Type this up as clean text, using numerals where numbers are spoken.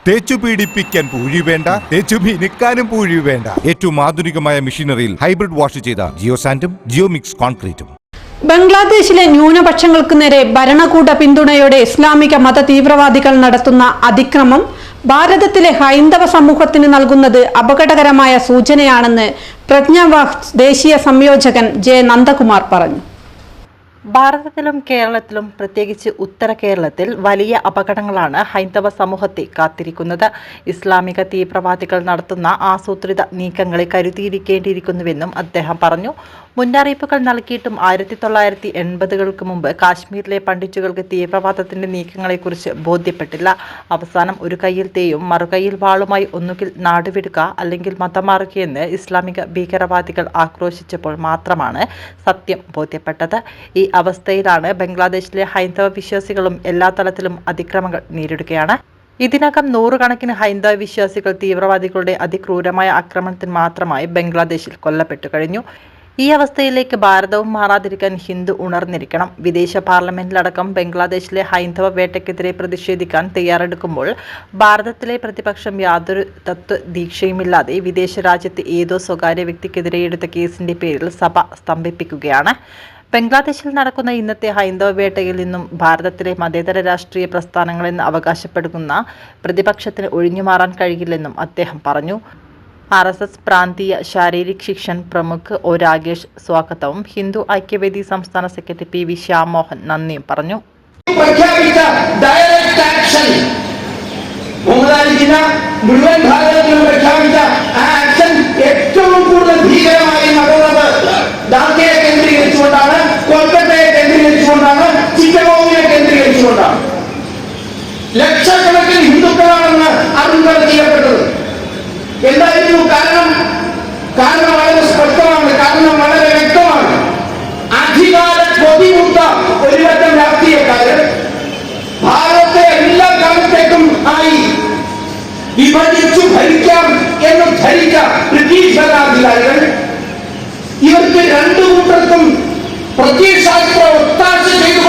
തേച്ചു പീഡിപ്പിക്കാൻ പൂഴി വേണ്ട, തേച്ചു മിനുക്കാനും പൂഴി വേണ്ട. ഏറ്റവും ആധുനികമായ മെഷീനറിയിൽ ഹൈബ്രിഡ് വാഷ് ചെയ്ത ജിയോ സാൻഡും ജിയോ മിക്സ് കോൺക്രീറ്റും. ബംഗ്ലാദേശിലെ ന്യൂനപക്ഷങ്ങൾക്ക് നേരെ ഭരണകൂട പിന്തുണയോടെ ഇസ്ലാമിക മത തീവ്രവാദികൾ നടത്തുന്ന അതിക്രമം ഭാരതത്തിലെ ഹൈന്ദവ സമൂഹത്തിന് നൽകുന്നത് അപകടകരമായ സൂചനയാണെന്ന് പ്രജ്ഞാവാഹ് ദേശീയ സംയോജകൻ ജെ നന്ദകുമാർ പറഞ്ഞു. ഭാരതത്തിലും കേരളത്തിലും പ്രത്യേകിച്ച് ഉത്തര കേരളത്തിൽ വലിയ അപകടങ്ങളാണ് ഹൈന്ദവ സമൂഹത്തെ കാത്തിരിക്കുന്നത്. ഇസ്ലാമിക തീവ്രവാദികൾ നടത്തുന്ന ആസൂത്രിത നീക്കങ്ങളെ കരുതിയിരിക്കേണ്ടിയിരിക്കുന്നുവെന്നും അദ്ദേഹം പറഞ്ഞു. മുന്നറിയിപ്പുകൾ നൽകിയിട്ടും 1980-കൾക്ക് മുമ്പ് കാശ്മീരിലെ പണ്ഡിറ്റുകൾക്ക് തീവ്രവാദത്തിന്റെ നീക്കങ്ങളെക്കുറിച്ച് ബോധ്യപ്പെട്ടില്ല. അവസാനം ഒരു കൈയിൽ തേയും മറുകൈയിൽ വാളുമായി ഒന്നുകിൽ നാടുവിടുക അല്ലെങ്കിൽ മതം മാറുകയെന്ന് ഇസ്ലാമിക ഭീകരവാദികൾ ആക്രോശിച്ചപ്പോൾ മാത്രമാണ് സത്യം ബോധ്യപ്പെട്ടത്. ഈ അവസ്ഥയിലാണ് ബംഗ്ലാദേശിലെ ഹൈന്ദവ വിശ്വാസികളും എല്ലാ തലത്തിലും അതിക്രമങ്ങൾ നേരിടുകയാണ്. ഇതിനകം നൂറുകണക്കിന് ഹൈന്ദവ വിശ്വാസികൾ തീവ്രവാദികളുടെ അതിക്രൂരമായ ആക്രമണത്തിന് മാത്രമായി ബംഗ്ലാദേശിൽ കൊല്ലപ്പെട്ടു കഴിഞ്ഞു. ഈ അവസ്ഥയിലേക്ക് ഭാരതവും മാറാതിരിക്കാൻ ഹിന്ദു ഉണർന്നിരിക്കണം. വിദേശ പാർലമെന്റിലടക്കം ബംഗ്ലാദേശിലെ ഹൈന്ദവ വേട്ടയ്ക്കെതിരെ പ്രതിഷേധിക്കാൻ തയ്യാറെടുക്കുമ്പോൾ ഭാരതത്തിലെ പ്രതിപക്ഷം യാതൊരു തത്വദീക്ഷയുമില്ലാതെ വിദേശ രാജ്യത്ത് ഏതോ സ്വകാര്യ വ്യക്തിക്കെതിരെ എടുത്ത കേസിന്റെ പേരിൽ സഭ സ്തംഭിപ്പിക്കുകയാണ്. ബംഗ്ലാദേശിൽ നടക്കുന്ന ഇന്നത്തെ ഹൈന്ദവ വേട്ടയിൽ നിന്നും ഭാരതത്തിലെ മതേതര രാഷ്ട്രീയ പ്രസ്ഥാനങ്ങളെന്ന് അവകാശപ്പെടുന്ന പ്രതിപക്ഷത്തിന് ഒഴിഞ്ഞുമാറാൻ കഴിയില്ലെന്നും അദ്ദേഹം പറഞ്ഞു. RSS പ്രാന്തീയ ശാരീരിക് ശിക്ഷൻ പ്രമുഖ് ഒ രാകേഷ് സ്വാഗതവും ഹിന്ദു ഐക്യവേദി സംസ്ഥാന സെക്രട്ടറി PV ശ്യാമോഹൻ നന്ദിയും പറഞ്ഞു. ലക്ഷക്കണക്കിന് ഹിന്ദുക്കളാണെന്ന് അറിഞ്ഞു ചെയ്യപ്പെട്ടത്. എന്തായിരുന്നു കാരണം? കാരണം വളരെ സ്പഷ്ടമാണ്, കാരണം വളരെ വ്യക്തമാണ്. അധികാര കൊതിമുട്ട ഒരുവട്ടം രാഷ്ട്രീയക്കാര് ഭാരതത്തെ എല്ലാ കാലത്തേക്കും ആയി വിഭജിച്ചു ഭരിക്കാം എന്ന് ധരിച്ച